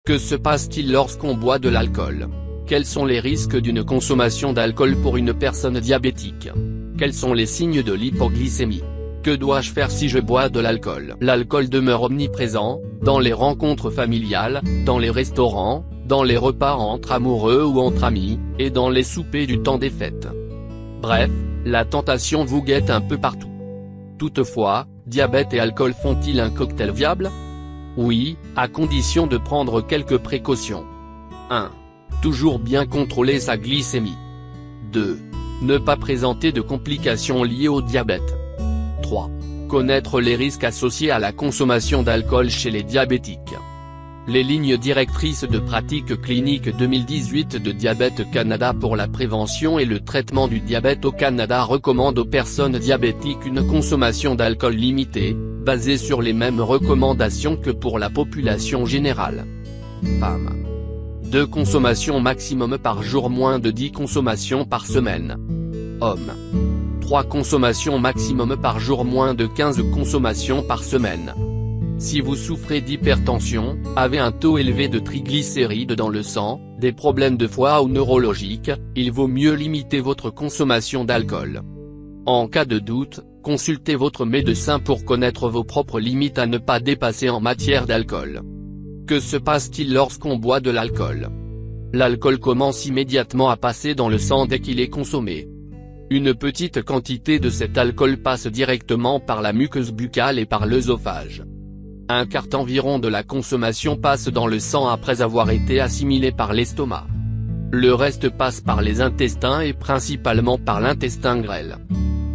Que se passe-t-il lorsqu'on boit de l'alcool? Quels sont les risques d'une consommation d'alcool pour une personne diabétique? Quels sont les signes de l'hypoglycémie? Que dois-je faire si je bois de l'alcool? L'alcool demeure omniprésent, dans les rencontres familiales, dans les restaurants, dans les repas entre amoureux ou entre amis, et dans les soupers du temps des fêtes. Bref, la tentation vous guette un peu partout. Toutefois, diabète et alcool font-ils un cocktail viable? Oui, à condition de prendre quelques précautions. 1. Toujours bien contrôler sa glycémie. 2. Ne pas présenter de complications liées au diabète. 3. Connaître les risques associés à la consommation d'alcool chez les diabétiques. Les lignes directrices de pratique clinique 2018 de Diabète Canada pour la prévention et le traitement du diabète au Canada recommandent aux personnes diabétiques une consommation d'alcool limitée, basée sur les mêmes recommandations que pour la population générale. Femmes. 2 consommations maximum par jour, moins de 10 consommations par semaine. Hommes. 3 consommations maximum par jour, moins de 15 consommations par semaine. Si vous souffrez d'hypertension, avez un taux élevé de triglycérides dans le sang, des problèmes de foie ou neurologiques, il vaut mieux limiter votre consommation d'alcool. En cas de doute, consultez votre médecin pour connaître vos propres limites à ne pas dépasser en matière d'alcool. Que se passe-t-il lorsqu'on boit de l'alcool? L'alcool commence immédiatement à passer dans le sang dès qu'il est consommé. Une petite quantité de cet alcool passe directement par la muqueuse buccale et par l'œsophage. Un quart environ de la consommation passe dans le sang après avoir été assimilé par l'estomac. Le reste passe par les intestins et principalement par l'intestin grêle.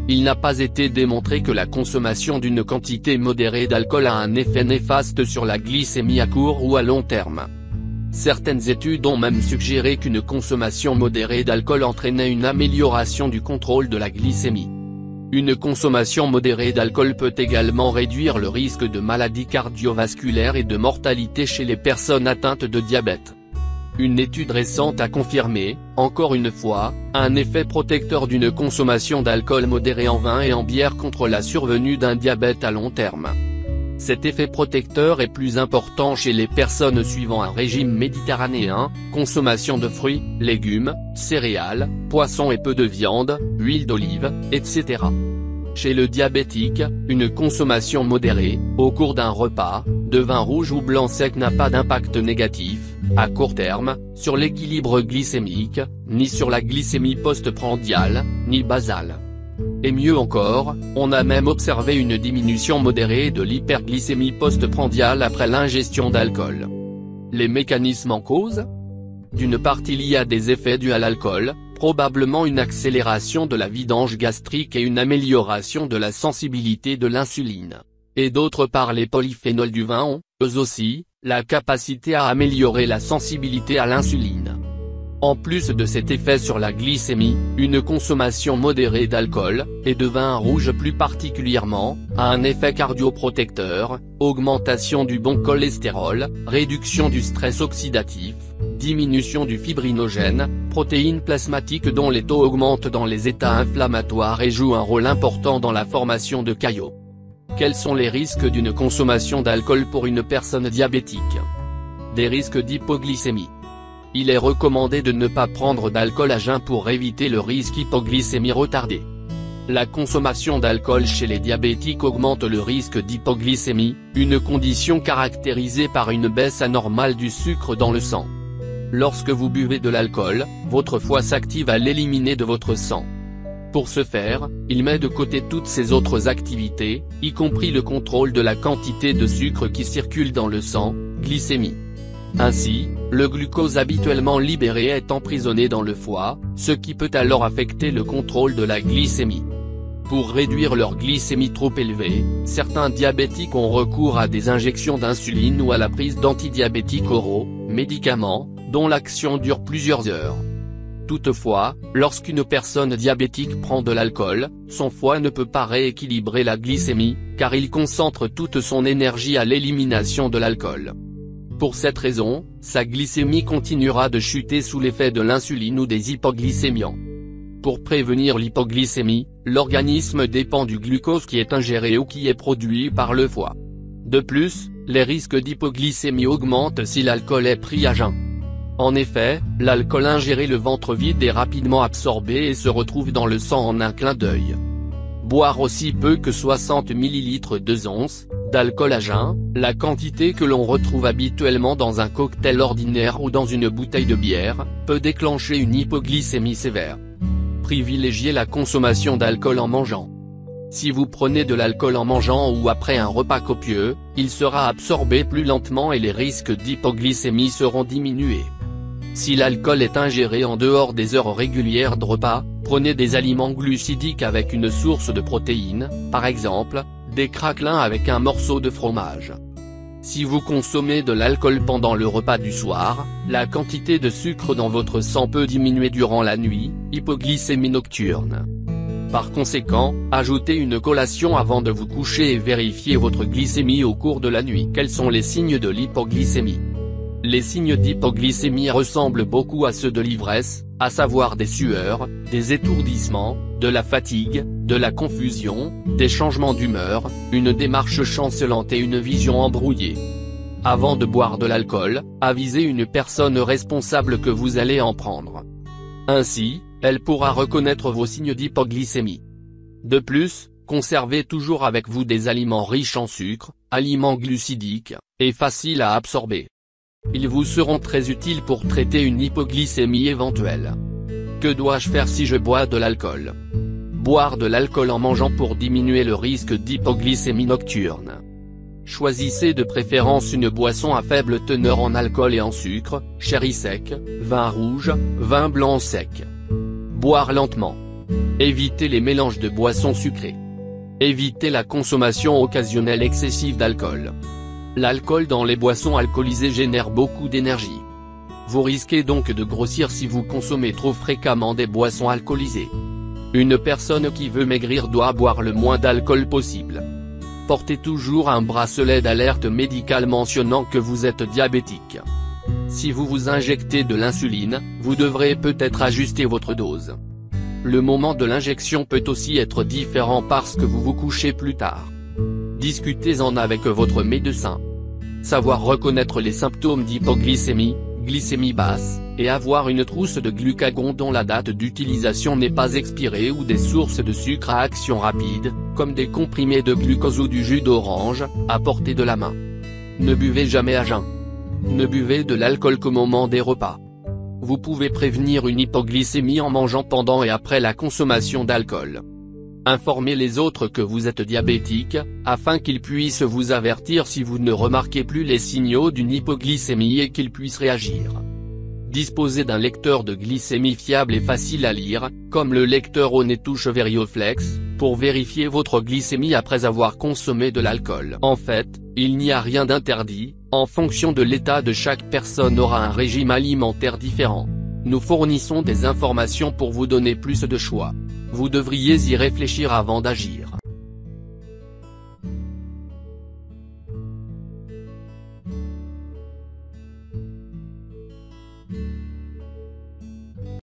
Il n'a pas été démontré que la consommation d'une quantité modérée d'alcool a un effet néfaste sur la glycémie à court ou à long terme. Certaines études ont même suggéré qu'une consommation modérée d'alcool entraînait une amélioration du contrôle de la glycémie. Une consommation modérée d'alcool peut également réduire le risque de maladies cardiovasculaires et de mortalité chez les personnes atteintes de diabète. Une étude récente a confirmé, encore une fois, un effet protecteur d'une consommation d'alcool modérée en vin et en bière contre la survenue d'un diabète à long terme. Cet effet protecteur est plus important chez les personnes suivant un régime méditerranéen, consommation de fruits, légumes, céréales, poissons et peu de viande, huile d'olive, etc. Chez le diabétique, une consommation modérée, au cours d'un repas, de vin rouge ou blanc sec n'a pas d'impact négatif, à court terme, sur l'équilibre glycémique, ni sur la glycémie post-prandiale, ni basale. Et mieux encore, on a même observé une diminution modérée de l'hyperglycémie post-prandiale après l'ingestion d'alcool. Les mécanismes en cause? D'une part, il y a des effets dus à l'alcool, probablement une accélération de la vidange gastrique et une amélioration de la sensibilité de l'insuline. Et d'autre part, les polyphénols du vin ont, eux aussi, la capacité à améliorer la sensibilité à l'insuline. En plus de cet effet sur la glycémie, une consommation modérée d'alcool, et de vin rouge plus particulièrement, a un effet cardioprotecteur, augmentation du bon cholestérol, réduction du stress oxydatif, diminution du fibrinogène, protéines plasmatiques dont les taux augmentent dans les états inflammatoires et jouent un rôle important dans la formation de caillots. Quels sont les risques d'une consommation d'alcool pour une personne diabétique? Des risques d'hypoglycémie. Il est recommandé de ne pas prendre d'alcool à jeun pour éviter le risque hypoglycémie retardée. La consommation d'alcool chez les diabétiques augmente le risque d'hypoglycémie, une condition caractérisée par une baisse anormale du sucre dans le sang. Lorsque vous buvez de l'alcool, votre foie s'active à l'éliminer de votre sang. Pour ce faire, il met de côté toutes ses autres activités, y compris le contrôle de la quantité de sucre qui circule dans le sang, glycémie. Ainsi, le glucose habituellement libéré est emprisonné dans le foie, ce qui peut alors affecter le contrôle de la glycémie. Pour réduire leur glycémie trop élevée, certains diabétiques ont recours à des injections d'insuline ou à la prise d'antidiabétiques oraux, médicaments, dont l'action dure plusieurs heures. Toutefois, lorsqu'une personne diabétique prend de l'alcool, son foie ne peut pas rééquilibrer la glycémie, car il concentre toute son énergie à l'élimination de l'alcool. Pour cette raison, sa glycémie continuera de chuter sous l'effet de l'insuline ou des hypoglycémiants. Pour prévenir l'hypoglycémie, l'organisme dépend du glucose qui est ingéré ou qui est produit par le foie. De plus, Les risques d'hypoglycémie augmentent si l'alcool est pris à jeun. En effet, l'alcool ingéré le ventre vide est rapidement absorbé et se retrouve dans le sang en un clin d'œil. Boire aussi peu que 60 ml 2 onces d'alcool à jeun, la quantité que l'on retrouve habituellement dans un cocktail ordinaire ou dans une bouteille de bière, peut déclencher une hypoglycémie sévère. Privilégiez la consommation d'alcool en mangeant. Si vous prenez de l'alcool en mangeant ou après un repas copieux, il sera absorbé plus lentement et les risques d'hypoglycémie seront diminués. Si l'alcool est ingéré en dehors des heures régulières de repas, prenez des aliments glucidiques avec une source de protéines, par exemple, des craquelins avec un morceau de fromage. Si vous consommez de l'alcool pendant le repas du soir, la quantité de sucre dans votre sang peut diminuer durant la nuit, hypoglycémie nocturne. Par conséquent, ajoutez une collation avant de vous coucher et vérifiez votre glycémie au cours de la nuit. Quels sont les signes de l'hypoglycémie? Les signes d'hypoglycémie ressemblent beaucoup à ceux de l'ivresse, à savoir des sueurs, des étourdissements, de la fatigue, de la confusion, des changements d'humeur, une démarche chancelante et une vision embrouillée. Avant de boire de l'alcool, avisez une personne responsable que vous allez en prendre. Ainsi, elle pourra reconnaître vos signes d'hypoglycémie. De plus, conservez toujours avec vous des aliments riches en sucre, aliments glucidiques, et faciles à absorber. Ils vous seront très utiles pour traiter une hypoglycémie éventuelle. Que dois-je faire si je bois de l'alcool? Boire de l'alcool en mangeant pour diminuer le risque d'hypoglycémie nocturne. Choisissez de préférence une boisson à faible teneur en alcool et en sucre, sherry sec, vin rouge, vin blanc sec. Boire lentement. Évitez les mélanges de boissons sucrées. Évitez la consommation occasionnelle excessive d'alcool. L'alcool dans les boissons alcoolisées génère beaucoup d'énergie. Vous risquez donc de grossir si vous consommez trop fréquemment des boissons alcoolisées. Une personne qui veut maigrir doit boire le moins d'alcool possible. Portez toujours un bracelet d'alerte médicale mentionnant que vous êtes diabétique. Si vous vous injectez de l'insuline, vous devrez peut-être ajuster votre dose. Le moment de l'injection peut aussi être différent parce que vous vous couchez plus tard. Discutez-en avec votre médecin. Savoir reconnaître les symptômes d'hypoglycémie, glycémie basse, et avoir une trousse de glucagon dont la date d'utilisation n'est pas expirée ou des sources de sucre à action rapide, comme des comprimés de glucose ou du jus d'orange, à portée de la main. Ne buvez jamais à jeun. Ne buvez de l'alcool qu'au moment des repas. Vous pouvez prévenir une hypoglycémie en mangeant pendant et après la consommation d'alcool. Informez les autres que vous êtes diabétique, afin qu'ils puissent vous avertir si vous ne remarquez plus les signaux d'une hypoglycémie et qu'ils puissent réagir. Disposez d'un lecteur de glycémie fiable et facile à lire, comme le lecteur Onetouch Verioflex, pour vérifier votre glycémie après avoir consommé de l'alcool. En fait, il n'y a rien d'interdit, en fonction de l'état de chaque personne aura un régime alimentaire différent. Nous fournissons des informations pour vous donner plus de choix. Vous devriez y réfléchir avant d'agir.